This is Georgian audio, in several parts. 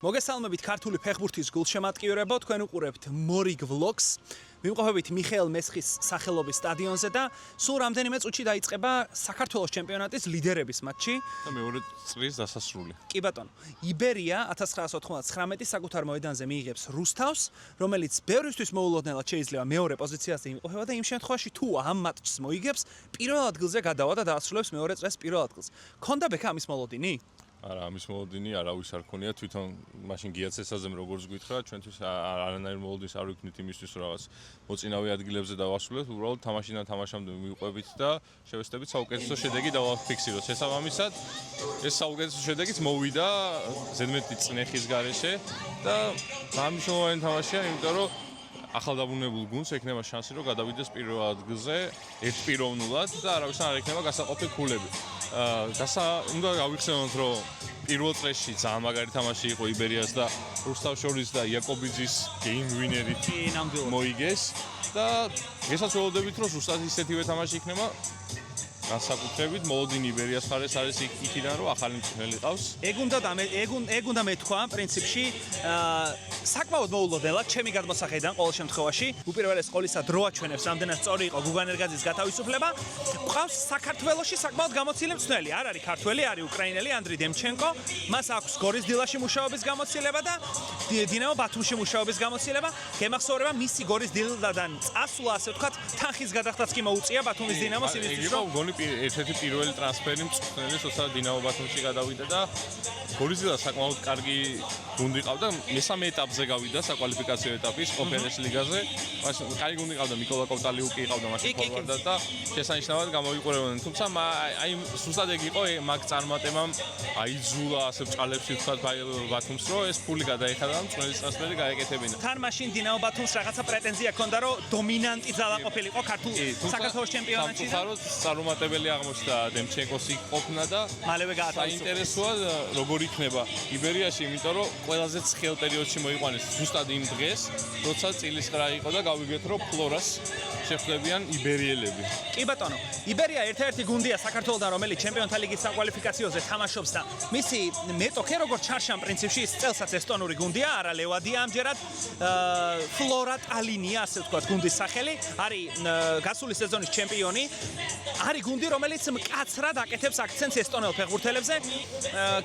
მოგესალმებით ქართული ფეხბურთის გულშემატკივრებო, თქვენ უყურებთ Morig Vlogs. ვიმყოფებით მიხეილ მესხის სახელობის სტადიონზე და სულ რამდენიმე წუთში დაიწყება საქართველოს ჩემპიონატის ლიდერების მატჩი და მეორე წრის დასასრული. კი ბატონო, იბერია 1999 საკუთარ მოედანზე მიიღებს რუსთავს, რომელიც ბევრისთვის მოულოდნელად შეიძლება მეორე პოზიციაზე იმყოფება და იმ შემთხვევაში თუ ამ მატჩს მოიგებს, პირველ ადგილზე გადავა და დაასრულებს მეორე წრეს პირველ ადგილს. ქონდა ბექა ამის მოლოდინი? არა, ამის მოლოდინი არავის არ ქონია, თვითონ მაშინ გიაცესაზემ როგორც გითხრა, ჩვენთვის არანაირ მოლოდინს არ ვიქნით იმისთვის, რომ რაღაც მოწინავე ადგილებზე დავასრულეთ, უბრალოდ თამაშიდან თამაშამდე მივყვებით და შევესწრებით საუკეთესო შედეგი დავაფიქსიროთ. შესაბამისად, ეს საუკეთესო შედეგიც მოვიდა ზედმეტი წნეხის გარეშე და გამიშოვანი თამაშია, იმიტომ რომ ახალდაბუნებულ გუნდს ექნება შანსი, რომ გადავიდეს პირველ ადგილზე ერთპიროვნულად და არავისთან არ ექნება გასაყოფი ქულები. უნდა გავიხსენოთ, რომ პირველ წრეში ძალიან მაგარი თამაში იყო იბერიას და რუსთავს შორის და იაკობიძის გეიმ ვინერით მოიგეს და გესაცვლოდებით, რომ ზუსტად ისეთივე თამაში იქნება განსაკუთრებით მოლოდინი იბერიას მხარეს არის იქიდან, რომ ახალი მწვრთნელი ყავს. ეგ უნდა მეთქვა პრინციპში საკმაოდ მოულოდნელად ჩემი გადმოსახედიდან ყოველ შემთხვევაში უპირველეს ყოვლისა დრო აჩვენებს რამდენად სწორი იყო გუგან ერგაძის გათავისუფლება. ყავს საქართველოში საკმაოდ გამოცილი მწვრთნელი, არ არის ქართველი, არის უკრაინელი ანდრი დემჩენკო, მას აქვს გორის დილაში მუშაობის გამოცდილება და დინამო ბათუმში მუშაობის გამოცდილება. გემახსოვრება მისი გორის დილიდან წასვლა, ასე ვთქვათ, თანხის გადახდაც კი მოუწია ბათუმის დინამოს იმისთვის, რომ ერთ-ერთი პირველი ტრანსფერი მწვრთნელი, თორსა დინამო ბათუმში გადავიდა და გორის დილა საკმაოდ კარგი გუნდი ყავდა, მესამე ეტაპზე გავიდა საკვალიფიკაციო ეტაპის კონფერენციის ლიგაზე. მაშინ კარგი გუნდი ყავდა, მიკოლა კოვტალიუკი ყავდა მაშინ ფორვარდად და შესანიშნავად გამოვიყურებოდნენ. თუმცა აი სუსტად ეგ იყო მაგ წარმატებამ აიძულა ასე ბჭყალებში ვთქვათ ბათუმს, რომ ეს ფული გადაიხადა და მწვრთნელის ტრანსფერი გაეკეთებინა. თან მაშინ დინამო ბათუმს რაღაცა პრეტენზია ჰქონდა, რომ დომინანტი ძალა ყოფილიყო ქართულ საქართველოს ჩემპიონატში და წარუმატებელი აღმოჩნდა დემჩენკოს იქ ყოფნა და მალევე გაათავისუფლეს. საინტერესოა როგორ იქნება იბერიაში, იმიტომ რომ ყველაზე ცხელ პერიოდში მოიყვანეს ზუსტად იმ დღეს, როცა წილისყრა იყო და გავიგეთ, რომ ფლორას შეხვდებიან იბერიელები. კი ბატონო, იბერია ერთ-ერთი გუნდია საქართველოსთან, რომელიც ჩემპიონთა ლიგის საკვალიფიკაციოზე თამაშობს და მისი მეტოქე როგორც ჩარშან პრინციპში ის წელსაც ესტონური გუნდია, არა ლევადია ამჯერად, ფლორა ტალინია, ასე ვთქვათ, გუნდის სახელი, არის გასული სეზონის ჩემპიონი. არის გუნდი, რომელიც მკაცრად აკეთებს აქცენტს ესტონელ ფეხბურთელებზე.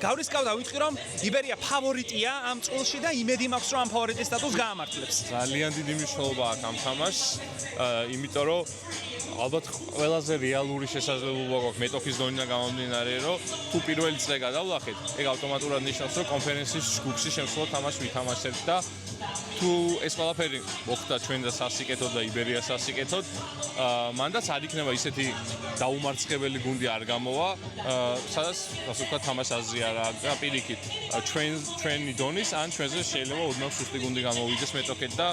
გავრისკავდა ვიტყვი, რომ იბერია ფავორიტია ამ წულში და იმედი მაქვს, რომ ამ ფავორიტის სტატუსს გაამართლებს. ძალიან დიდი მნიშვნელობა აქვს ამ თამაშს, იმიტომ რომ ალბათ ყველაზე რეალური შესაძლებლობა გვაქვს მეტოქის დონიდან გამომდინარე, რომ თუ პირველი წრე გადავლახეთ, ეგ ავტომატურად ნიშნავს, რომ კონფერენციის ჯგუფში შემსვლელ თამაშს ვითამაშებთ და თუ ეს ყველაფერი მოხდა ჩვენ და სასიკეთოდ და იბერიას სასიკეთოდ, მანდაც არ იქნება ისეთი დაუმარცხებელი გუნდი არ გამოვა, სადაც ასე ვთქვათ თამაში აზრია რა პირიქით ჩვენი დონის ან ჩვენზე შეიძლება ოდნავ სუსტი გუნდი გამოვიდეს მეტოქეთ და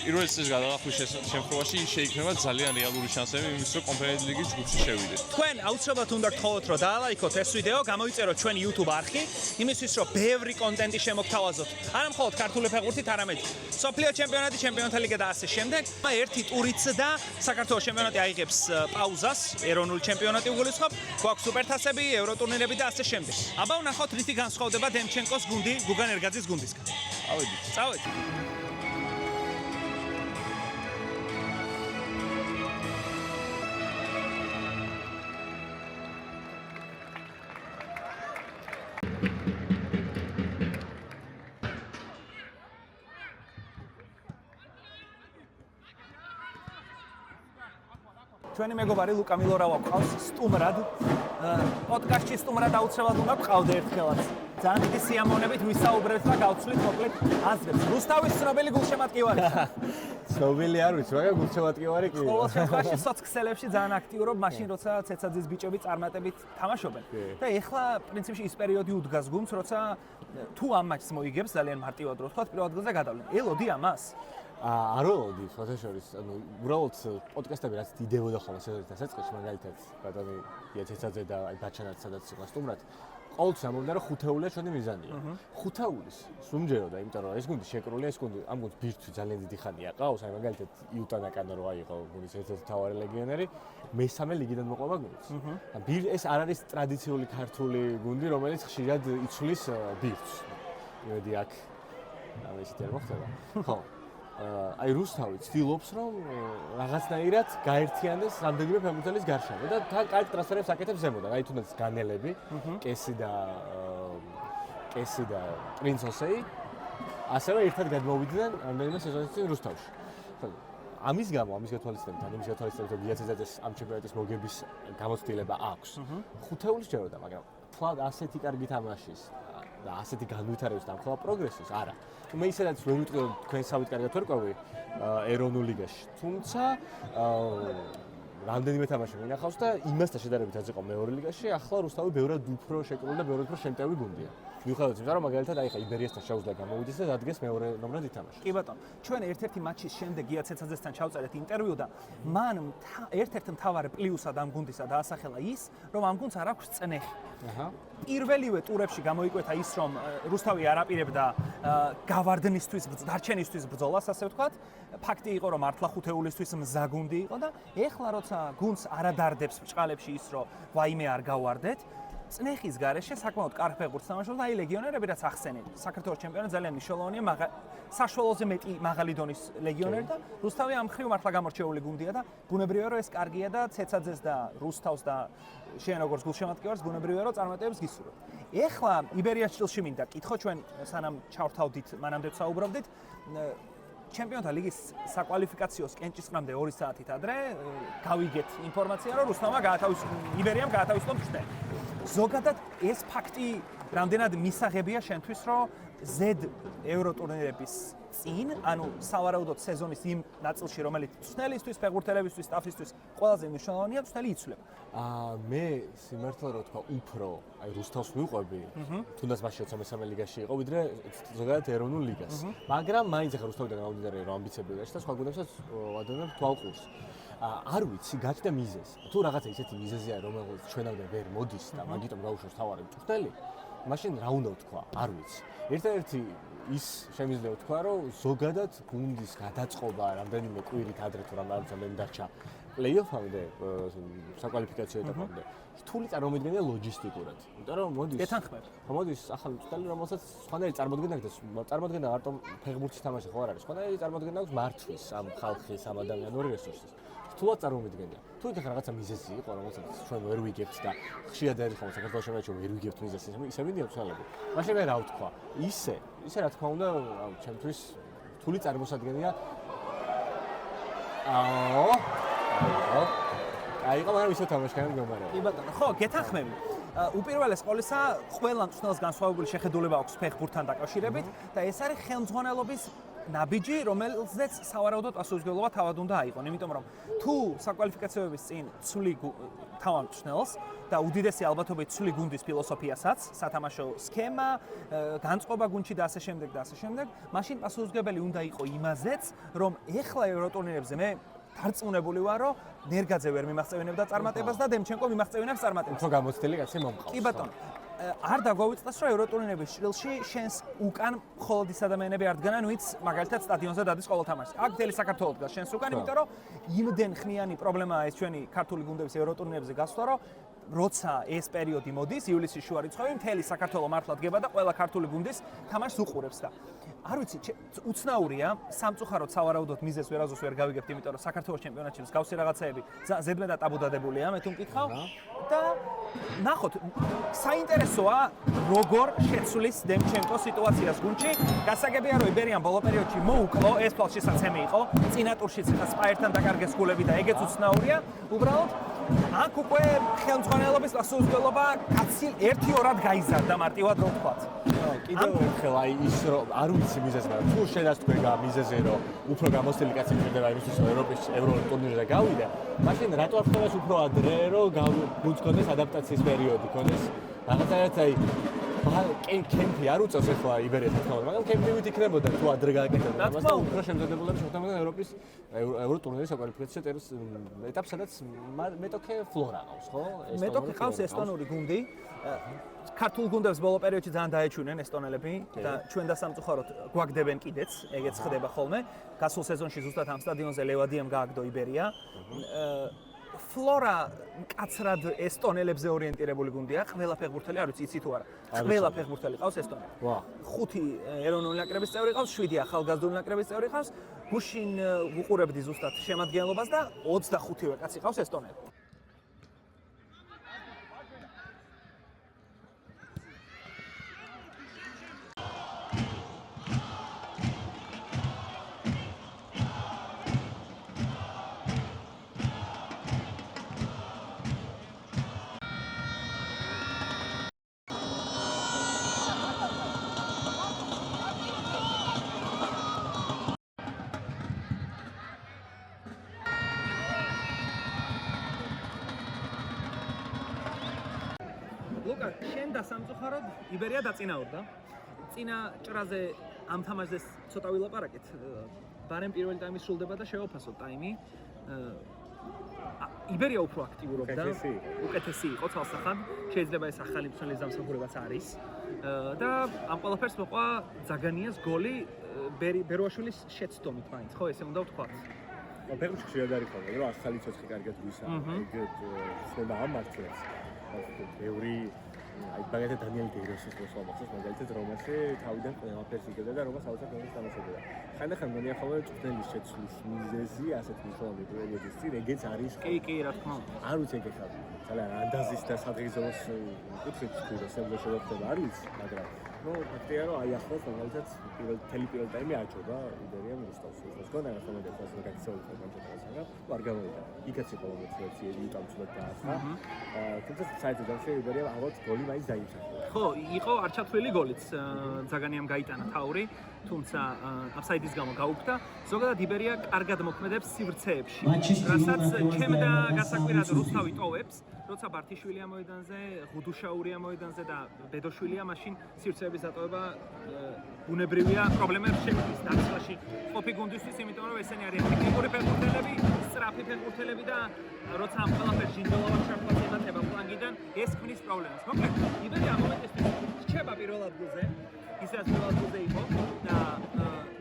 პირველი წრის გადალახვის შემთხვევაში შეიქმნება ძალიან რეალური შანსები იმის, რომ კონფერენციის ლიგის ჯგუფში შევიდეთ. თქვენ აუცილებლად უნდა გთხოვოთ, რომ დაალაიქოთ ეს ვიდეო, გამოიწეროთ ჩვენი YouTube არხი, იმისთვის, რომ ბევრი კონტენტი შემოგთავაზოთ. არა მხოლოდ ქართული ფეხბურთით, არამედ სოფლიო ჩემპიონატი, ჩემპიონთა ლიგა და ასე შემდეგ. ერთი ტურიც და საქართველოს ჩემპიონატი აიღებს პაუზას, ეროვნული ჩემპიონატი უგულისხმობ, გვაქვს სუპერთასები, ევროტურნირები და ასე შემდეგ. აბა ვნახოთ, რითი განსხვავდება დემჩენკოს გუნდი გუგან ერგაძის გუნდისგან. წავედით. ჩვენი მეგობარი ლუკა მილორავა ყავს სტუმრად. პოდკასტში სტუმრად აუცილებლად უნდა ყავდე ერთხელაც. ძალიან დიდი სიამოვნებით ვისაუბრებთ და გავცვლით მოკლედ აზრებს. რუსთავის ცნობილი გულშემატკივარი. ცნობილი არ ვიცი, მაგრამ გულშემატკივარი კი. ყოველ შემთხვევაში სოციქსელებში ძალიან აქტიურობ, მაშინ როცა ცეცაძის ბიჭები წარმატებით თამაშობენ. და ეხლა პრინციპში ის პერიოდი უდგას გუნდს, როცა თუ ამ მატჩს მოიგებს, ძალიან მარტივად რო ვთქვათ, პირველ ადგილზე გადავლენ. ელოდი ამას? არ ველოდი, ფოთაშორის, ანუ უბრალოდ პოდკასტები რაც დიდებოდა ხოლმე სეზონის დასაწყისში, მაგალითად, ბატონი იაცეცაძე და აი ბაჩანაც სადაც იყო სტუმრად. ყოველთვის ამბობდა, რომ ხუთეულია ჩვენი მიზანია. ხუთეულის სუმჯეროდა, იმიტომ რომ ეს გუნდი შეკრულია, ეს გუნდი ამ გუნდს ბირთვი ძალიან დიდი ხანია ყავს, აი მაგალითად იუტანა კანო რო აიღო გუნდის ერთ-ერთი მთავარი ლეგიონერი, მესამე ლიგიდან მოყვება გუნდს. ეს არ არის ტრადიციული ქართული გუნდი, რომელიც ხშირად იცვლის ბირთვს. იმედი აქ ისეთი არ მოხდება. ხო. აი რუსთავი ცდილობს რომ რაღაცნაირად გაერთიანდეს რამდენიმე ფეხბურთელის გარშემო და თან კარგ ტრანსფერებს აკეთებს ზემოდან. აი თუნდაც განელები, კესი და პრინცოსეი ასევე ერთად გადმოვიდნენ რამდენიმე სეზონის წინ რუსთავში. ამის გათვალისწინებით, ამის გათვალისწინებით რომ გიაცეძაძეს ამ ჩემპიონატის მოგების გამოცდილება აქვს. ხუთეული სჯეროდა, მაგრამ თვალ ასეთი კარგი თამაშის და ასეთი განვითარების და ამხელა პროგრესის არა. მე ისედაც ვერ ვიტყვი რომ თქვენ სავით კარგად ვერკვევი ეროვნულ ლიგაში. თუმცა რამდენიმე თამაში მინახავს და იმასთან შედარებით რაც იყო მეორე ლიგაში, ახლა რუსთავი ბევრად უფრო შეკრული და ბევრად უფრო შემტევი გუნდია. მიუხედავად იმისა, რომ მაგალითად აი ხა იბერიასთან შეუძლია გამოვიდეს და დადგეს მეორე ნომრად ითამაშა. კი ბატონო, ჩვენ ერთ-ერთი მატჩის შემდეგ გიაცეცაძესთან ჩავწერეთ ინტერვიუ და მან ერთ-ერთ მთავარ პლუსად ამ გუნდისა დაასახელა ის, რომ ამ გუნდს არ აქვს წნეხი. პირველივე ტურებში გამოიკვეთა ის, რომ რუსთავი არ აპირებდა გავარდნისთვის, დარჩენისთვის ბრძოლას, ასე ვთქვათ. ფაქტი იყო, რომ მართლა ხუთეულისთვის მზა გუნდი იყო და ეხლა როცა გუნდს არადარდებს ბჭყალებში ის, რომ ვაიმე არ გავარდეთ, წნეხის გარეშე საკმაოდ კარგ ფეხბურთს თამაშობს და აი ლეგიონერები რაც ახსენეთ. საქართველოს ჩემპიონატი ძალიან მნიშვნელოვანია, საშუალოზე მეტი მაღალი დონის ლეგიონერი და რუსთავი ამ ხრივ მართლა გამორჩეული გუნდია და ბუნებრივია რომ ეს კარგია და ცეცაძეს და რუსთავს და შენ როგორც გულშემატკივარს ბუნებრივია რომ წარმატებებს გისურვებ. ეხლა იბერიის ჭრილში მინდა კითხო ჩვენ სანამ ჩავთავდით, მანამდე ვსაუბრობდით ჩემპიონთა ლიგის საკვალიფიკაციო კენჭისყრამდე 2 საათით ადრე გავიგეთ ინფორმაცია რომ რუსთავმა იბერიამ გაათავისუფლა მწვრთნელი. ზოგადად ეს ფაქტი რამდენად მისაღებია შენთვის, რომ ზედ ევრო ტურნირების წინ, ანუ სავარაუდოდ სეზონის იმ ნაწილში, რომელიც მწვრთნელისთვის, ფეხბურთელებისთვის, სტაფისთვის ყველაზე მნიშვნელოვანია, მწვრთნელი იცვლება. მე სიმართლე რო თქვა, უფრო აი რუსთავს ვიყვები, თუნდაც მაშინ 23 ლიგაში იყო, ვიდრე ზოგადად ეროვნულ ლიგას. მაგრამ მაინც ახლა რუსთავიდან გამომდინარე, რომ ამბიციები გაჩნდა და სხვა გუნდებსაც ადამიანებს თვალყურს. არ ვიცი, გაჩნდა მიზეზი. თუ რაღაცა ისეთი მიზეზია, რომელიც ჩვენამდე ვერ მოდის და მაგიტომ გაუშვებს თავარი მწვრთნელი, მაშინ რა უნდა ვთქვა? არ ვიცი. ერთადერთი ის შემიძლია ვთქვა, რომ ზოგადად გუნდის გადაწყობა რამდენიმე კვირით ადრე თუ რამდენი დარჩა პლეი-ოფამდე, საკვალიფიკაციო ეტაპამდე, რთული წარმოუდგენია ლოჯისტიკურად. იმიტომ რომ მოდის გეთანხმებ. მოდის ახალი მწვრთნელი, რომელსაც სხვანაირი წარმოდგენა აქვს, წარმოდგენა მარტო ფეხბურთის თამაში ხო არ არის. სხვანაირი წარმოდგენა აქვს მართვის, ამ ხალხის, ამ ადამიანური რესურსის. რთულად წარმოუდგენია. თუ იქ რაღაცა მიზეზი იყო, რომელსაც ჩვენ ვერ ვიგებთ და ხშირად ერთხელ საქართველოს შემაჩო ვერ ვიგებთ მიზეზს, ისე მინდა ვცვალები. მაშინ მე რა ვთქვა? ისე რა თქმა უნდა, ჩემთვის რთული წარმოსადგენია. აიღო, მაგრამ ისე თამაშკანი მდგომარეობა. კი ბატონო, ხო, გეთანხმები. უპირველეს ყოვლისა, ყველა მწვრთნელს განსხვავებული შეხედულება აქვს ფეხბურთთან დაკავშირებით და ეს არის ხელმძღვანელობის ნაბიჯი, რომელზეც სავარაუდოდ პასუხისმგებლობა თავად უნდა აიღონ, იმიტომ რომ თუ საკვალიფიკაციოების წინ ცვლი თავად მწვრთნელს და უდიდესი ალბათობით ცვლი გუნდის ფილოსოფიასაც, სათამაშო სქემა, განწყობა გუნდში და ასე შემდეგ და ასე შემდეგ, მაშინ პასუხისმგებელი უნდა იყო იმაზეც, რომ ეხლა ევროტურნირებზე მე დარწმუნებული ვარ, რომ ნერგაძე ვერ მიმაღწევინებდა წარმატებას და დემჩენკო მიმაღწევინებს წარმატებას. უფრო გამოცდილი კაცი მომყავს. კი ბატონო. არ დაგვაუწყდეს, რომ ევროტურნირების ჭრილში შენს უკან მხოლოდ ის ადამიანები არ დგანან, ვინც მაგალითად სტადიონზე დადის ყოველ თამაშს. აქ მთელი საქართველო დგას შენს უკან, იმიტომ რომ იმდენ ხნიანი პრობლემაა ეს ჩვენი ქართული გუნდების ევროტურნირებზე გასვლა, რომ როცა ეს პერიოდი მოდის, ივლისის შუა რიცხვები, მთელი საქართველო მართლა დგება და ყველა ქართული გუნდის თამაშს უყურებს და არ ვიცი, უცნაურია, სამწუხაროდ სავარაუდოდ მიზეზს ვერაზოს ვერ გავიგებთ, იმიტომ რომ საქართველოს ჩემპიონატში მსგავსი რაღაცეები ზედმეტად აბუდადებულია, მე თუ მკითხავ და ნახოთ, საინტერესოა როგორ შეცვლის დემჩენკო სიტუაციას გუნდში. გასაგებია, რომ იბერიამ ბოლო პერიოდში მოუკლო, ეს თვალშისაცემი იყო, წინა ტურშიც ხა სპაერთან დაკარგეს გოლები და ეგეც უცნაურია. უბრალოდ აქ უკვე ხელმძღვანელობის პასუხისმგებლობა კაცი 1-2-რად გაიზარდა მარტივად რო ვთქვათ. კიდევ ერთხელ აი ის რომ არ ვიცი მიზეზს, მაგრამ თუ შენას თქვენ მიზეზი რომ უფრო გამოცდილი კაცი მჭირდება იმისთვის რომ ევროპის ევროტურნირზე გავიდა, მაშინ რატო არ ხდება უფრო ადრე რომ გუნდს კონდეს ადაპტაციის პერიოდი კონდეს რაღაცა აი კემპი არ უწევს ახლა იბერიას თქმა უნდა, მაგრამ კემპივით იქნებოდა თუ ადრე გააკეთებდა მას და უფრო შემზადებულები შეხვდებოდა ევროპის ევროტურნირის საკვალიფიკაციო ეტაპს, სადაც მეტოქე ფლორა ყავს, ხო? მეტოქე ყავს ესტონური გუნდი. ქართულ გუნდებს ბოლო პერიოდში ძალიან დაეჩვენენ ესტონელები და ჩვენ დასამწუხაროდ გვაგდებენ კიდეც, ეგეც ხდება ხოლმე. გასულ სეზონში ზუსტად ამ სტადიონზე ლევადიამ გააგდო იბერია. ფლორა მკაცრად ესტონელებზე ორიენტირებული გუნდია, ყველა ფეხბურთელი, არ ვიცი, იცი თუ არა. ყველა ფეხბურთელი ყავს ესტონელი. ვა. 5 ეროვნული ნაკრების წევრი ყავს, 7 ახალგაზრდული ნაკრების წევრი ყავს. გუშინ ვუყურებდი ზუსტად შემადგენლობას და 25-ვე კაცი ყავს ესტონელი. ლუკა, შენ და სამწუხაროდ იბერია დაწინაურდა. წინა ჭრაზე ამ თამაშზე ცოტა ვილაპარაკეთ. ბარემ პირველი ტაიმი სრულდება და შევაფასოთ ტაიმი. იბერია უფრო აქტიურობდა. უკეთესი იყო თვალსახად. შეიძლება ეს ახალი მსვლელის დამსახურებაც არის. და ამ ყველაფერს მოყვა ზაგანიას გოლი ბეროაშვილის შეცდომით მაინც, ხო, ესე უნდა ვთქვათ. ფეხბურთში შეიძლება არის ხოლმე, რომ ახალი ცოცხი კარგად გვისაა. ეგ ხდება ამ მართლაც. ბევრი აი მაგალითად დანიელ დეიროსის მოსვლა მოხდეს, მაგალითად რომაში თავიდან ყველაფერს იგებდა და რომას აუცილებლად მომის თამაშობდა. ხანდახან მგონია ხოლმე წვრთნელის შეცვლის მიზეზი ასეთ მნიშვნელოვანი პრობლემების წინ ეგეც არის. კი, რა თქმა უნდა. არ ვიცი ეგ ხარ. ძალიან ანდაზის და სადღიზოს კუთხით თქვი სემბლო შეხვდება არ ვიცი, მაგრამ ფაქტია რომ აი ახლოს მაგალითად პირველ ტაიმი აჭოდა იბერიამ რუსტავს. ეს გონა რეკომენდაცია ასე გაქცეულ კონტექსტში, არ გამოვიდა. იქაც იყო მომწვევი იუტამ ცუდად დაასხა. თუმცა საერთოდ იბერიამ აღოთ გოლი მაინც დაიმსახურა. ხო, იყო არჩათვლილი გოლიც. ზაგანიამ გაიტანა თაური, თუმცა აფსაიდის გამო გაუქმდა. ზოგადად იბერია კარგად მოქმედებს სივრცეებში, რასაც ჩემდა გასაკვირად რუსთავი ტოვებს. როცა ბართიშვილია მოედანზე, ღუდუშაურია მოედანზე და ბედოშვილია, მაშინ სივრცეების დატოვება ბუნებრივია პრობლემებს შემიძლია დაცვაში ყოფი გუნდისთვის, იმიტომ რომ ესენი არიან ტექნიკური ფეხბურთელები, სწრაფი ფეხბურთელები და როცა ამ ყველაფერს ჟინდოლოვან შარფას ემატება ფლანგიდან, ეს ქმნის პრობლემას. მოკლედ, იბერია ამ მომენტისთვის რჩება პირველ ადგილზე, ისაც პირველ ადგილზე იყო და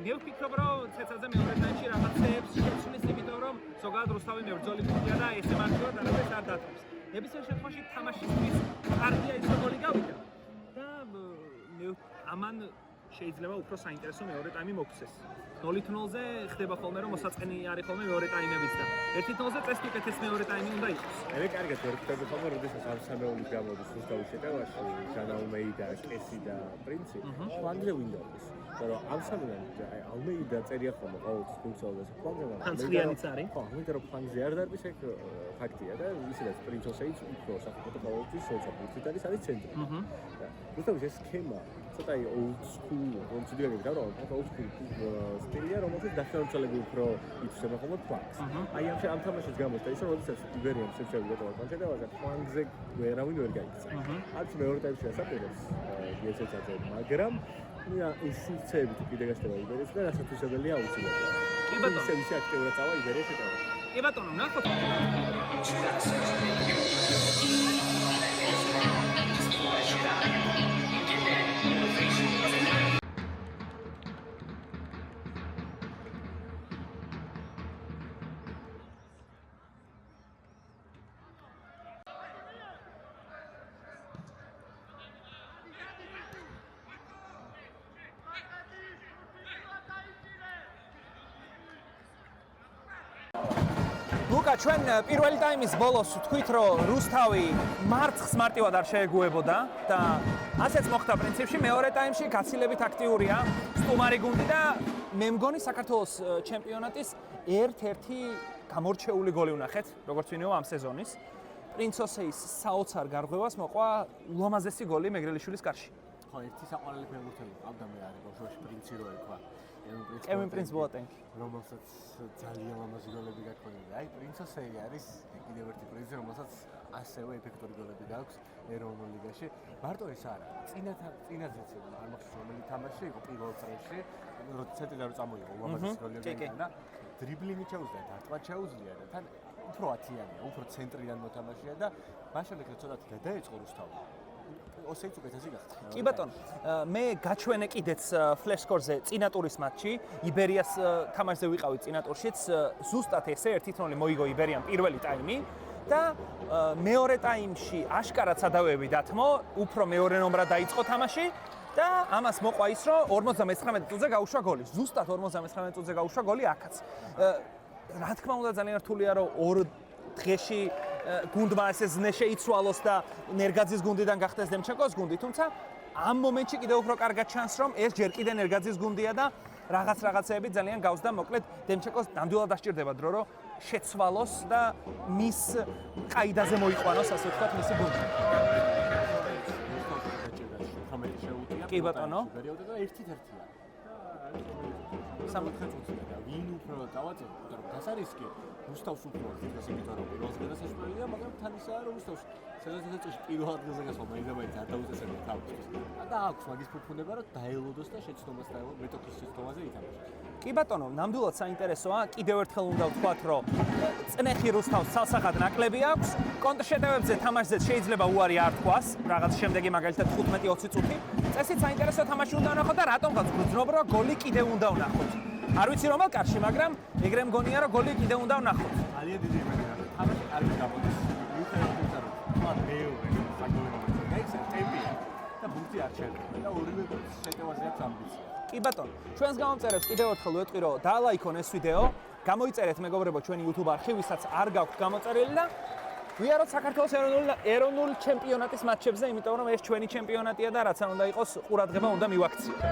მე ვფიქრობ, რომ ცეცაზე მეორე ტაიმში რაღაცეებს შეცვლის, იმიტომ რომ ზოგადად რუსთავი მებრძოლი გუნდია და ესე მარტივად არაფერს არ დათმობს. ნებისმიერ შემთხვევაში თამაშისთვის კარგია ის რომ გოლი გავიდა და ამან შეიძლება უფრო საინტერესო მეორე ტაიმი მოგვცეს. 0-0-ზე ხდება ხოლმე რომ მოსაწყენი არის ხოლმე მეორე ტაიმებიც და 1-0-ზე წესი უკეთეს მეორე ტაიმი უნდა იყოს. მე კარგად ვერკვდები ხოლმე როდესაც ამ სამეულის გამოდის რუსთავის შეტევაში ჟანა უმეიდა, კესი და პრინცი ფლანგზე ვინდა ის. რომ ამ სამიდან აი ალმეიდა წერია ხოლმე ყოველთვის ფუნქციონალს ფლანგზე. განცლიანიც არის. ხო, ამიტომ რომ ფლანგზე არ დარბის ეგ ფაქტია და ისედაც პრინცოსეიც უფრო საფეხბურთო ყოველთვის სოციალისტი არის ცენტრი. რუსთავის ეს სქემა ცოტა old school კონცეფცია გქონდა რომ old school სტილია რომელსაც დაშორწელები უფრო იწვება ხოლმე ფლანგს. აი ამ თამაშის გამოჩნდა ის რომ როდესაც იბერიამ შეცვალა კონცეფცია ფლანგზე ვერავინ ვერ გაიქცა. არც მეორე ტაიმში ასაპირებს გიეცეცაძე, მაგრამ ის სივრცეები კიდე გასტება იბერიის და რასაც უსებელია აუცილებლად. კი ბატონო, ისე აქტიურად წავა იბერიის შეტევა. კი ბატონო, ნახოთ. ლუკა, ჩვენ პირველი ტაიმის ბოლოს ვთქვით, რომ რუსთავი მარცხს მარტივად არ შეეგუებოდა და ასეც მოხდა პრინციპში. მეორე ტაიმში გაცილებით აქტიურია სტუმარი გუნდი და მე მგონი საქართველოს ჩემპიონატის ერთ-ერთი გამორჩეული გოლი ვნახეთ, როგორც ვინაო ამ სეზონის. პრინცოსეის საოცარ გარღვევას მოყვა ულამაზესი გოლი მეგრელიშვილის კარში. ხო, ერთი საყვარელი ფეხბურთელი ყავდა მე არის ბავშვობაში პრინცი რო ერქვა. კევინ პრინც ბოატენგი, რომელსაც ძალიან ლამაზი გოლები გაქვეყნდა. აი პრინცოსეი არის კიდევ ერთი პრინცი, რომელსაც ასევე ეფექტური გოლები გაქვს ეროვნულ ლიგაში. მარტო ეს არა. წინაზეც არ მახსოვს რომელი თამაში იყო პირველ წრეში, როდესაც და რო წამოიღო ლამაზი გოლები და დრიბლინგი შეუძლია, დარტყმა შეუძლია და თან უფრო ათიანია, უფრო ცენტრიდან მოთამაშეა და მაშინ ეგრე ცოტათი გადაეწყო რუსთავი. ოსეიც უკეთესი გახდა. კი ბატონო, მე გაჩვენე კიდეც ფლეშ სკორზე წინა ტურის მატჩი, იბერიას თამაშზე ვიყავი წინა ტურშიც, ზუსტად ესე ერთი თრონი მოიგო იბერიამ პირველი ტაიმი და მეორე ტაიმში აშკარად სადავეები დათმო, უფრო მეორე ნომრად დაიწყო თამაში და ამას მოყვა ის, რომ 59 წუთზე გაუშვა გოლი. ზუსტად 59 წუთზე გაუშვა გოლი აქაც. რა თქმა უნდა ძალიან რთულია რომ ორ დღეში გუნდმა ესე ზნე შეიცვალოს და ნერგაძის გუნდიდან გახდეს დემჩენკოს გუნდი, თუმცა ამ მომენტში კიდევ უფრო კარგად ჩანს რომ ეს ჯერ კიდე ნერგაძის გუნდია და რაღაცეები ძალიან გავს და მოკლედ დემჩენკოს ნამდვილად დასჭირდება დრო რომ შეცვალოს და მის ყაიდაზე მოიყვანოს ასე ვთქვათ მისი გუნდი. კი ბატონო. პერიოდი და ერთ-ერთია. სამოთხე წუთია და ვინ უფრო დავაწერო, იმიტომ რომ გასარისკი რუსთავს უფრო ზოგადად იმიტომ რომ პირველს გადასაშმელია, მაგრამ თან ისაა რომ რუსთავს სეზონის წელს პირველ ადგილზე გასვლა მაინც არ დაუწესებია თავისთვის. და აქვს მაგის ფუფუნება რომ დაელოდოს და შეცდომას დაელოდოს მეტოქის შეცდომაზე ითამაშოს. კი ბატონო, ნამდვილად საინტერესოა. კიდევ ერთხელ უნდა ვთქვათ, რომ წნეხი რუსთავს ცალსახად ნაკლები აქვს. კონტრშეტევებზე თამაშზე შეიძლება უარი არ თქვას, რაღაც შემდეგი მაგალითად 15-20 წუთი. წესით საინტერესო თამაში უნდა ვნახოთ და რატომღაც გძნობ, რომ გოლი კიდევ უნდა ვნახოთ. არ ვიცი რომელ კარში, მაგრამ ეგრე მგონია, რომ გოლი კიდევ უნდა ვნახოთ. ძალიან დიდი იმედია. თამაში კარგი გამოდის. მიუხედავად იმისა, რომ მათ მეორე საგოლე მომენტი გაიქცა ტემპია და ბურთი არ შეერთა და ორივე შეტევაზე აქვს ამბიცია. კი ბატონო, ჩვენს გამომწერებს კიდევ ერთხელ ვეტყვი, რომ დაალაიქონ ეს ვიდეო, გამოიწერეთ მეგობრებო ჩვენი YouTube არხი, ვისაც არ გაქვთ გამოწერილი და ვიაროთ საქართველოს ეროვნულ ჩემპიონატის მატჩებზე, იმიტომ რომ ეს ჩვენი ჩემპიონატია და რაც არ უნდა იყოს, ყურადღება უნდა მივაქციოთ.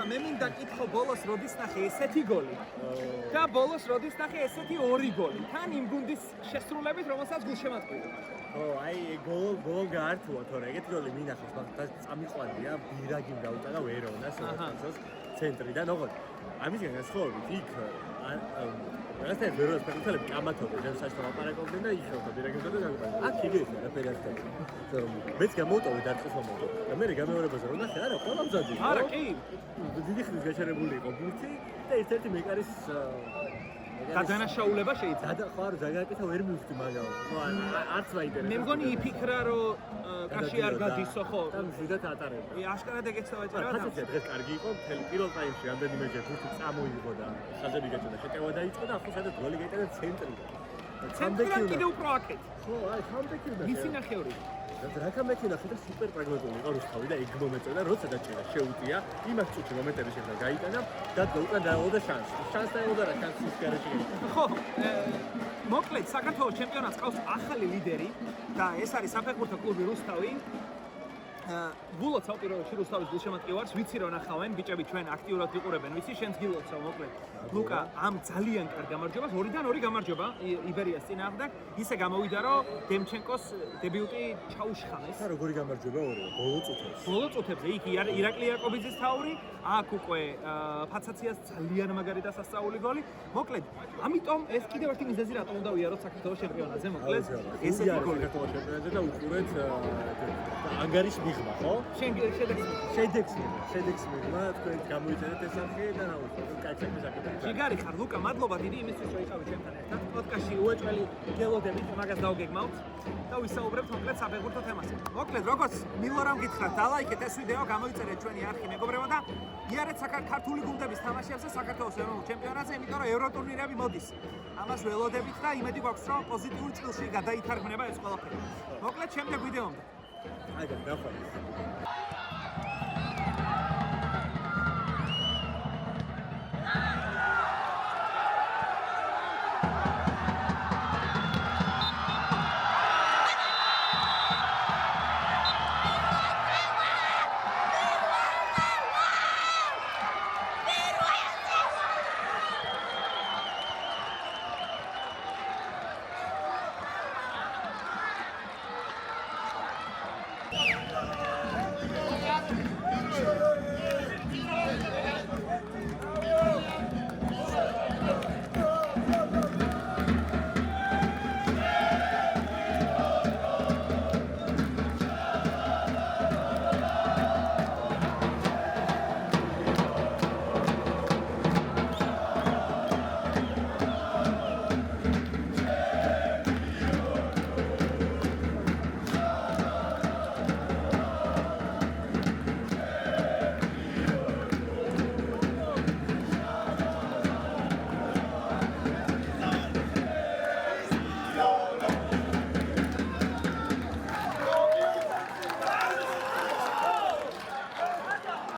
მე მინდა კითხო ბოლოს როდის ნახე ესეთი გოლი და ბოლოს როდის ნახე ესეთი ორი გოლი თან იმ გუნდის შესრულებით რომელსაც გულშემატკივრი. ო, აი გოლ გაართუა თორე ეგეთი გოლი მინახავს, მაგრამ წამიყვანია ბირაგიმ დაუტანა ვერონას სოციალს ცენტრიდან, ოღონდ ამისგან განსხვავებით იქ რაღაცა ვერონას ფეხბურთელები კამათობდნენ და საერთოდ ლაპარაკობდნენ და იშოვდა ბირაგიმთან და გაგვიყვანა. აქ იგი ეს და პერასტები. მეც გამოვტოვე დაწყეს მომენტი. და მე გამეორებაზე რომ ნახე, არა, ყველა მზადია. არა, კი. დიდი ხნის გაჩერებული იყო ბურთი და ერთ-ერთი მეკარის გადანაშაულება შეიძლება. და ხო არა, ზაგაკეთა ვერ მივხვდი მაგალ. ნუ არც მაინტერესებს. მე მგონი იფიქრა რომ კაში არ გადისო ხო? და მშვიდად ატარებდა. აშკარად ეგეც დავაჭირა და ფასადია დღეს კარგი იყო, მთელი პირველ ტაიმში რამდენიმეჯერ ბურთი წამოიღო და ხაზები გაჭდა, შეტევა დაიწყო და ახლა სადაც გოლი გაიტანა ცენტრიდან. ცენტრიდან კიდევ უფრო აქეთ. ხო, აი ხამდე კი უნდა. მისი ნახევრი. რა გამექნა ხოდა სუპერ პრაგმატული იყო რუსთავი და ეგ მომეწონა, როცა დაჭირა შეუტია, იმას წუთი მომენტები შეხვდა გაიტანა და უკან დაელოდა შანსი. შანსი დაელოდა რა შანსის გარეშე. ხო, მოკლედ საქართველოს ჩემპიონატს ყავს ახალი ლიდერი და ეს არის საფეხბურთო კლუბი რუსთავი. გულოცავ პირველში რუსთავის გულშემატკივარს, ვიცი რომ ნახავენ, ბიჭები ჩვენ აქტიურად ვიყურებენ, ვიცი შენს გილოცავ მოკლედ. ლუკა ამ ძალიან კარგ გამარჯვებას 2-2 გამარჯვება იბერიას წინააღმდეგ, ისე გამოვიდა რომ დემჩენკოს დებიუტი ჩაუშხამეს. და როგორი გამარჯვება ორივე, ბოლო წუთებში. ბოლო წუთებზე იქ ირაკლი იაკობიძის თავური, აქ უკვე ფაცაციას ძალიან მაგარი და სასწაული გოლი. მოკლედ, ამიტომ ეს კიდევ ერთი მიზეზი რატომ უნდა ვიაროთ საქართველოს ჩემპიონატზე, მოკლედ ესეთი გოლი საქართველოს ჩემპიონატზე და უყურეთ ანგარის მიღმა, ხო? შედეგს მიღმა, თქვენ გამოიწერეთ ეს არხი და რა ვიცი, კაცები საკეთებთ. შეგარი ხარ, ლუკა, მადლობა დიდი იმისთვის, რომ იყავი ჩემთან ერთად. პოდკასტში უეჭველი გელოდებით მაგას დავგეგმავთ და ვისაუბრებთ მოკლედ საფეხბურთო თემაზე. მოკლედ, როგორც მილორამ გითხრათ, დალაიქეთ ეს ვიდეო, გამოიწერეთ ჩვენი არხი მეგობრებო და იარეთ ქართული გუნდების თამაშებზე საქართველოს ეროვნულ ჩემპიონატზე, იმიტომ რომ ევროტურნირები მოდის. ამას ველოდებით და იმედი გვაქვს, რომ პოზიტიურ ჭრილში გადაითარგმნება ეს ყველაფერი. მოკლედ, შემდეგ ვიდეომდე. Aga, davon.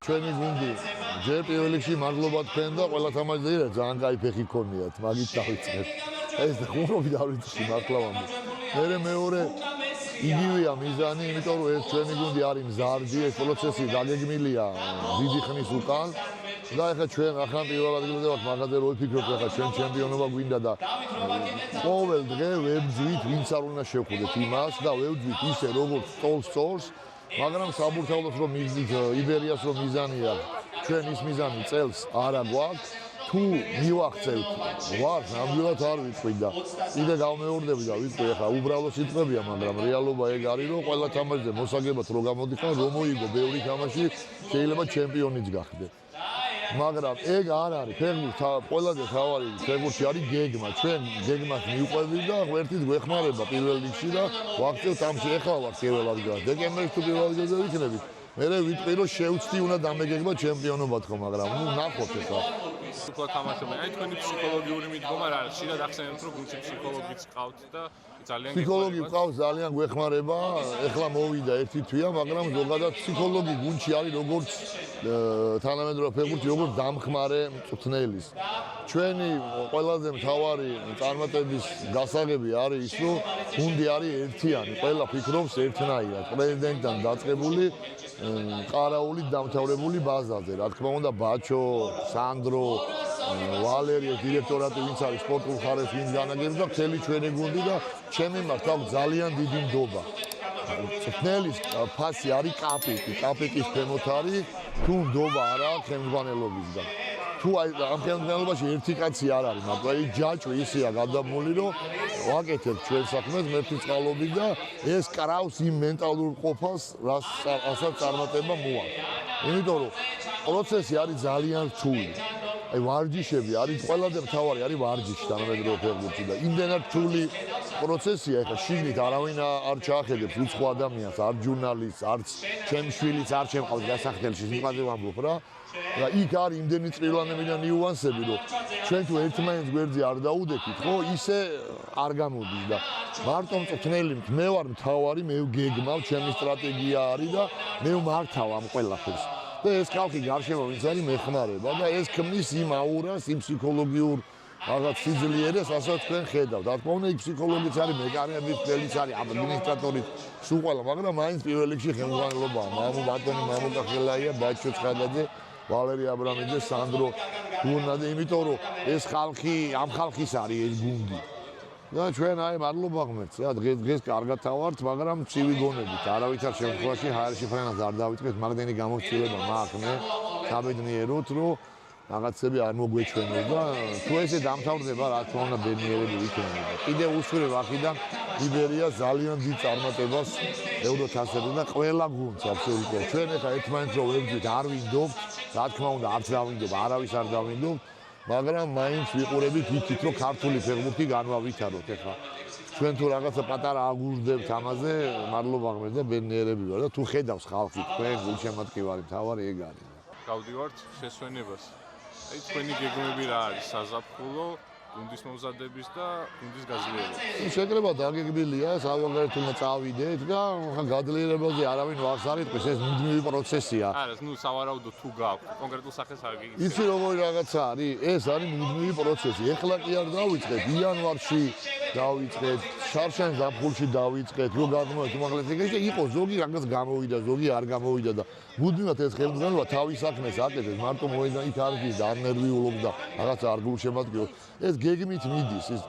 ჩვენი გუნდი ჯერ პირველ რიგში მადლობა თქვენ და ყველა თამაშზე ძალიან კაი ფეხი გქონიათ, მაგით დავიწყეთ. ეს ხუმრობი დავიწყე მართლა ვამბობ. მე მეორე იგივეა მიზანი, იმიტომ რომ ეს ჩვენი გუნდი არის მზარდი, ეს პროცესი დაგეგმილია დიდი ხნის უკან. და ეხლა ჩვენ ახლა პირველ ადგილზე ვართ, მაგაზე რო ვიფიქრობ, ეხლა ჩვენ ჩემპიონობა გვინდა და ყოველ დღე ვებძვით, ვინც არ უნდა შევხვდეთ იმას და ვებძვით ისე როგორც სწორს, მაგრამ საბურთალოს რომ მიზნით იბერიას რომ მიზანი აქვს, ჩვენ ის მიზანი წელს არა გვაქვს. თუ მივახცევთ ვარ ნამდვილად არ ვიტყვი და კიდე გავმეორდები და ვიტყვი ახლა უბრალო სიტყვებია მაგრამ რეალობა ეგ არის რომ ყველა თამაშზე მოსაგებად რო გამოდიხარ რომ მოიგო ბევრი თამაში შეიძლება ჩემპიონიც გახდე მაგრამ ეგ არ არის ფეხბურთი ყველაზე თავარი ფეხბურთში არის გეგმა ჩვენ გეგმას მივყვებით და ღერთით გვეხმარება პირველ რიგში და ვახცევთ ამში ახლა ვარ პირველ ადგილზე დეკემბერში თუ პირველ ადგილზე ვიქნებით მე ვიტყვი რომ შევცდი უნდა დამეგეგმა ჩემპიონობა თქო მაგრამ ნუ ნახოთ ახლა უფრო თამაშობენ. აი თქვენი ფსიქოლოგიური მიდგომა რა არის? შეიძლება ახსენებთ რომ გუნდში ფსიქოლოგიც ყავთ და ძალიან ფსიქოლოგი ყავს ძალიან გვეხმარება. ეხლა მოვიდა ერთი თვია, მაგრამ ზოგადად ფსიქოლოგი გუნდში არის როგორც თანამედროვე ფეხბურთი, როგორც დამხმარე მწვრთნელის. ჩვენი ყველაზე მთავარი წარმატების გასაღები არის ის, რომ გუნდი არის ერთიანი, ყველა ფიქრობს ერთნაირად. პრეზიდენტთან დაწყებული ყარაულით დამთავრებული ბაზაზე. რა თქმა უნდა, ბაჩო, სანდრო, ვალერია დირექტორატი ვინც არის სპორტულ ხარეს ვინც განაგებს და მთელი ჩვენი გუნდი და ჩემი მართ აქვს ძალიან დიდი ნდობა. წვრთნელის ფასი არის კაპიტის ფემოთ არის თუ ნდობა არა აქვს ხელმძღვანელობისგან. თუ აი ამ ხელმძღვანელობაში ერთი კაცი არ არის, მაგრამ აი ჯაჭვი ისეა გადამული რომ ვაკეთებ ჩვენ საქმეს მერტი წყალობით და ეს კრავს იმ მენტალურ ყოფას, რასაც წარმატება მოაქვს. იმიტომ რომ პროცესი არის ძალიან რთული. აი ვარჯიშები არის ყველაზე მთავარი არის ვარჯიში თანამედროვე ფეხბურთში და იმდენად რთული პროცესია ეხლა შიგნით არავინ არ ჩაახედებს უცხო ადამიანს, არ ჟურნალისტს, არც ჩემი შვილიც არ შემყავს გასახდელში, სიმყაზე ვამბობ რა. და იქ არის იმდენი წვრილანები და ნიუანსები, რომ ჩვენ თუ ერთმანეთს გვერდზე არ დაუდექით, ხო, ისე არ გამოდის და მარტო მწვრთნელი მე ვარ მთავარი, მე გეგმავ, ჩემი სტრატეგია არის და მე ვმართავ ამ ყველაფერს. და ეს ხალხი გარშემო ვინც არის მეხმარება და ეს ქმნის იმ აურას, იმ ფსიქოლოგიურ რაღაც სიძლიერეს, რასაც თქვენ ხედავთ. რა თქმა უნდა, იქ ფსიქოლოგიც არის, მეკანიკების ფელიც არის, ადმინისტრატორიც, სულ ყველა, მაგრამ მაინც პირველ რიგში ხელმძღვანელობაა. ბატონი მამუკა ხელაია, ბაჩო ცხადაძე, ვალერი აბრამიძე, სანდრო გურნაძე, იმიტომ რომ ეს ხალხი, ამ ხალხის არის ეს გუნდი. და ჩვენ აი მადლობა ღმერთს, რა დღეს კარგად თავართ, მაგრამ ცივი გონებით, არავითარ შემთხვევაში ჰაერში ფრენას არ დავიწყეთ, მაგდენი გამოცდილება მაქვს მე, საბედნიეროდ, რომ რაღაცები არ მოგვეჩვენოს და თუ ესე დამთავრდება, რა თქმა უნდა, ბედნიერები ვიქნებით. კიდე უსურვებ აქედან იბერია ძალიან დიდ წარმატებას ევროთასებზე და ყველა გუნდს აბსოლუტურად. ჩვენ ახლა ერთმანეთს რო ვებძვით, არ ვინდობთ, რა თქმა უნდა, არც დავინდობ, არავის არ დავინდობ. მაგრამ მაინც ვიყურებით იქით რომ ქართული ფეხბურთი განვავითაროთ ახლა ჩვენ თუ რაღაცა პატარა აგურდებთ ამაზე მადლობა ღმერთს და ბედნიერები ვარ და თუ ხედავს ხალხი თქვენ გულშემატკივარი მთავარი ეგ არის გავდივართ შესვენებას აი თქვენი გეგმები რა არის საზაფხულო გუნდის მომზადების და გუნდის გაძლიერების შეკრება დაგეგმილია საავადმყოფოებმა წავიდეთ და გაძლიერებაზე არავინ ვარს არ იტყვის ეს მუდმივი პროცესია არა ნუ სავარაუდო თუ გაქვთ კონკრეტულ სახეს არ გიგიცნობთ იცი როგორი რაღაცა არის ეს არის მუდმივი პროცესი ეხლა კი არ დავიწყეთ იანვარში დავიწყეთ შარშან ზაფხულში დავიწყეთ რო გადმოვიდეთ უმაღლეს ლიგაში იყო ზოგი რაღაც გამოვიდა ზოგი არ გამოვიდა და მუდმივად ეს ხელმძღვანელობა თავის საქმეს აკეთებს მარტო მოედან იქ არ გის და არ ნერვიულობს და რაღაცა არ გულშემატკივრობს ეს გეგმით მიდის ის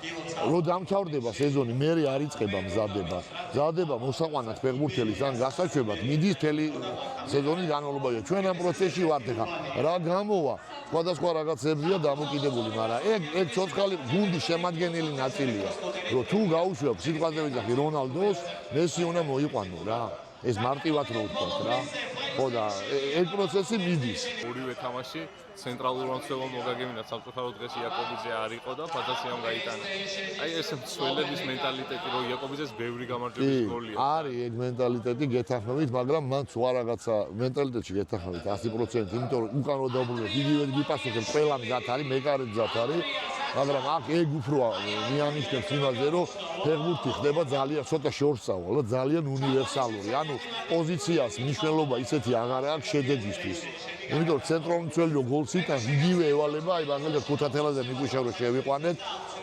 რო დამთავრდება სეზონი მე არ იწყება მზადება მოსაყვანად ფეხბურთელის ან გასაშვებად მიდის მთელი სეზონის განმავლობაში ჩვენ ამ პროცესში ვართ ახლა რა გამოვა სხვადასხვა რაღაცებია დამოკიდებული მაგრამ ეგ ცოცხალი გუნდის შემადგენელი ნაწილია რომ თუ გაუშვებ სიტყვაზე ვიძახი რონალდოს მესი უნდა მოიყვანო რა ეს მარტივად რო ვთქვათ რა ხო და ეს პროცესი მიდის ორივე თამაში ცენტრალურ მცველად მოგაგებინათ სამწუხარო დღეს იაკობიძე არ იყო და ფანტაზიამ გაიტანა. აი ეს მცველების მენტალიტეტი რომ იაკობიძეს ბევრი გამარჯვების გოლია. არის ეგ მენტალიტეტი გეთანხმებით, მაგრამ მან სხვა რაღაცა მენტალიტეტში გეთანხმებით 100%, იმიტომ რომ უკან რო დაბრუნდეთ, იგივე გიპასუხებს ყველა მზად არის, მეკარე მზად არის. მაგრამ აქ ეგ უფრო მიანიშნებს იმაზე, რომ ფეხბურთი ხდება ძალიან ცოტა შორსავალ და ძალიან უნივერსალური. ანუ პოზიციას მნიშვნელობა ისეთი აღარ აქვს შედეგისთვის. იმიტომ რომ ცენტრალური მცველი რო გოლს იტანს, იგივე ევალება, აი მაგალითად ქუთათელაძე მიგვიშა რომ შევიყვანეთ,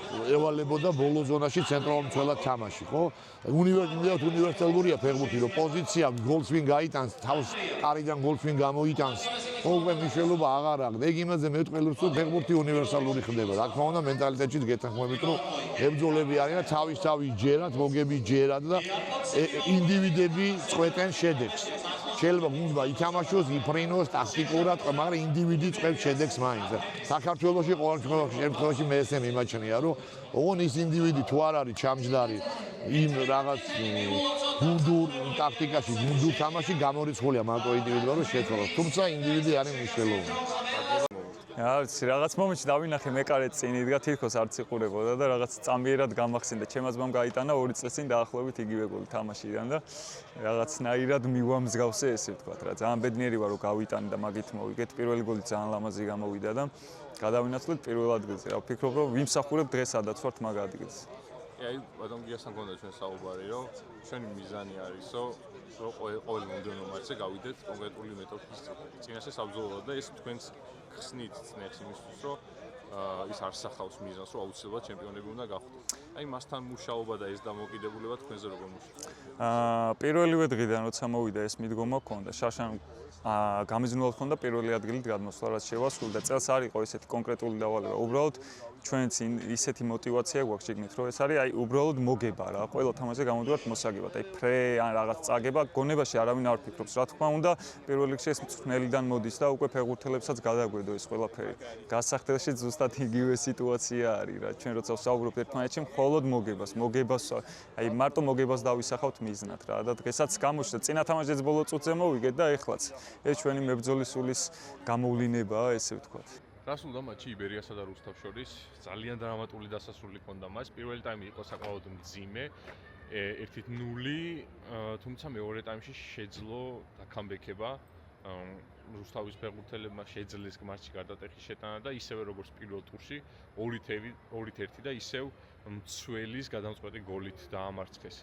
ევალებოდა ბოლო ზონაში ცენტრალურ მცველად თამაში, ხო? უნივერსალურია ფეხბურთი, რომ პოზიცია გოლს ვინ გაიტანს, თავს კარიდან გოლს ვინ გამოიტანს, უკვე მნიშვნელობა აღარ აქვს. ეგ იმაზე მეტყველებს, რომ ფეხბურთი უნივერსალური ხდება. რა თქმა უნდა, მენტალიტეტშიც გეთანხმებით, რომ ებრძოლები არიან, თავის ჯერათ, მოგები ჯერათ და ინდივიდები წყვეტენ შედეგს. შეიძლება გუნდმა ითამაშოს, იფრინოს ტაქტიკურად, მაგრამ ინდივიდი წყვეტს შედეგს მაინც. საქართველოში ყოველ შემთხვევაში მე ესე მიმაჩნია, რომ ოღონ ის ინდივიდი თუ არ არის ჩამჯდარი იმ რაღაც გუნდურ ტაქტიკაში, გუნდურ თამაში გამორიცხულია მარტო ინდივიდუალურ შეცვალოს. თუმცა ინდივიდი არის მნიშვნელოვანი. რაღაც მომენტში დავინახე მეკარე წინ იდგა თითქოს არც იყურებოდა და რაღაც წამიერად გამახსენდა. ჩემს ძმამ გაიტანა 2 წლის წინ დაახლოებით იგივე გოლი თამაშიდან და რაღაცნაირად მივამსგავსე ესე ვთქვათ რა. ძალიან ბედნიერი ვარ რომ გავიტანე და მაგით მოვიგეთ. პირველი გოლი ძალიან ლამაზი გამოვიდა და გადავინაცვლეთ პირველ ადგილზე. რა ვფიქრობ რომ ვიმსახურებ დღეს სადაც ვართ მაგ ადგილზე. აი ბატონ გიასთან გონდა ჩვენ საუბარი რომ ჩვენი მიზანი არისო რომ ყოველ მომდევნო მატჩზე გავიდეთ კონკრეტული მეტოქის წინაშე საბრძოლოდ და ეს თქვენს ხსნით წნეხს იმისთვის რომ ის არ სახავს მიზანს რომ აუცილებლად ჩემპიონები უნდა გავხდეთ. აი მასთან მუშაობა და ეს დამოკიდებულება თქვენზე როგორ მუშაობთ? პირველივე დღიდან როცა მოვიდა ეს მიდგომა გქონდა შაშან გამიზნულად ჰქონდა პირველი ადგილით გადმოსვლა რაც შევასრულდა. წელს არ იყო ესეთი კონკრეტული დავალება. უბრალოდ ჩვენც ისეთი мотиваცია გვაქვს შეგნით რომ ეს არის აი უბრალოდ მოგება რა. ყველა თამაშზე გამოდივართ მოსაგებად. აი ფრე ან რაღაც წაგება გონებაში არავინ არ ფიქრობს. რა თქმა უნდა პირველ რიგში ეს მწვრთნელიდან მოდის და უკვე ფეხბურთელებსაც გადაგვედო ეს ყველაფერი. გასახდელში ზუსტად იგივე სიტუაცია არის რა. ჩვენ როცა ვსაუბრობთ ერთმანეთში მხოლოდ მოგებას აი მარტო მოგებას დავისახავთ მიზნად რა. და დღესაც გამოჩნდა წინა თამაშიც ბოლო წუთზე მოვიგეთ და ეხლაც ეს ჩვენი მებრძოლის სულის გამოვლინებაა ესე ვთქვათ. გასულდა მატჩი იბერიასა და რუსთავს შორის ძალიან დრამატული დასასრული ჰქონდა მას. პირველი ტაიმი იყო საკმაოდ მძიმე, 1-0, თუმცა მეორე ტაიმში შეძლო დაკამბექება. რუსთავის ფეხბურთელებმა შეძლეს მატჩი გარდატეხის შეტანა და ისევე როგორც პირველ ტურში 2-1 და ისევ მცველის გადამწყვეტი გოლით დაამარცხეს.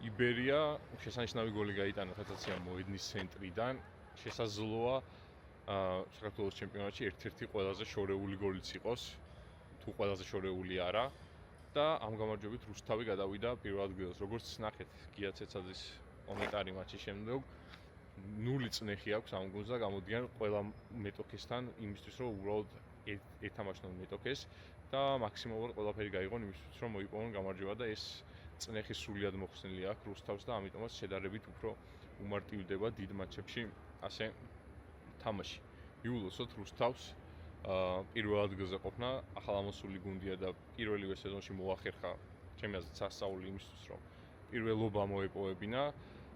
იბერია შესანიშნავი გოლი გაიტანა ფედერაცია მოედნის ცენტრიდან. შესაძლოა საქართველოს ჩემპიონატში ერთ-ერთი ყველაზე შორეული გოლიც იყოს, თუ ყველაზე შორეული არა და ამ გამარჯვებით რუსთავი გადავიდა პირველ ადგილას. როგორც ნახეთ, გია ცეცაძის კომენტარი მატჩის შემდეგ 0 წნეხი აქვს ამ გუნდს და გამოდიან ყველა მეტოქესთან იმისთვის, რომ უბრალოდ ეთამაშნონ მეტოქეს და მაქსიმალურად ყველაფერი გაიღონ იმისთვის, რომ მოიპოვონ გამარჯვება და ეს წნეხი სრულად მოხსნილი აქვს რუსთავს და ამიტომაც შედარებით უფრო უმარტივდება დიდ მატჩებში ასე თამაში. იულოსოთ რუსთავს პირველ ადგილზე ყოფნა ახალამოსული გუნდია და პირველივე სეზონში მოახერხა ჩემი აზრით სასწაული იმისთვის, რომ პირველობა მოეპოვებინა.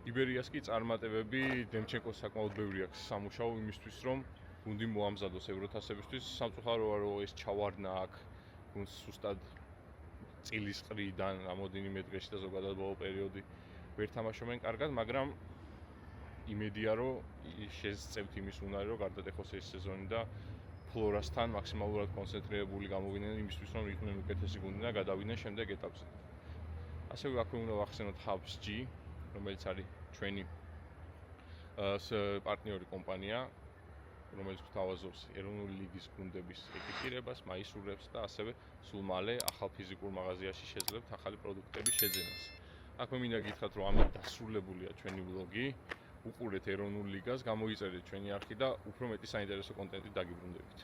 იბერიას კი წარმატებები დემჩენკოს საკმაოდ ბევრი აქვს სამუშაო იმისთვის, რომ გუნდი მოამზადოს ევროთასებისთვის. სამწუხაროა რომ ეს ჩავარდნა აქ გუნდს სუსტად წილის ყრიდან რამოდენიმე დღეში და ზოგადად ბოლო პერიოდი ვერ თამაშობენ კარგად, მაგრამ იმედია რომ შესწევთ იმის უნარი რომ გარდატეხოს ეს სეზონი და ფლორასთან მაქსიმალურად კონცენტრირებული გამოვიდნენ იმისთვის რომ იყვნენ უკეთესი გუნდი და გადავიდნენ შემდეგ ეტაპზე. ასევე აქვე უნდა ვახსენოთ Hubs G, რომელიც არის ჩვენი პარტნიორი კომპანია, რომელიც გვთავაზობს ეროვნული ლიგის გუნდების ეკიპირებას, მაისურებს და ასევე სულ მალე ახალ ფიზიკურ მაღაზიაში შეძლებთ ახალი პროდუქტების შეძენას. აქვე მინდა გითხრათ რომ ამით დასრულებულია ჩვენი ვლოგი. უყურეთ ეროვნულ ლიგას, გამოიწერეთ ჩვენი არქი და უფრო მეტი საინტერესო კონტენტით დაგიბრუნდებით.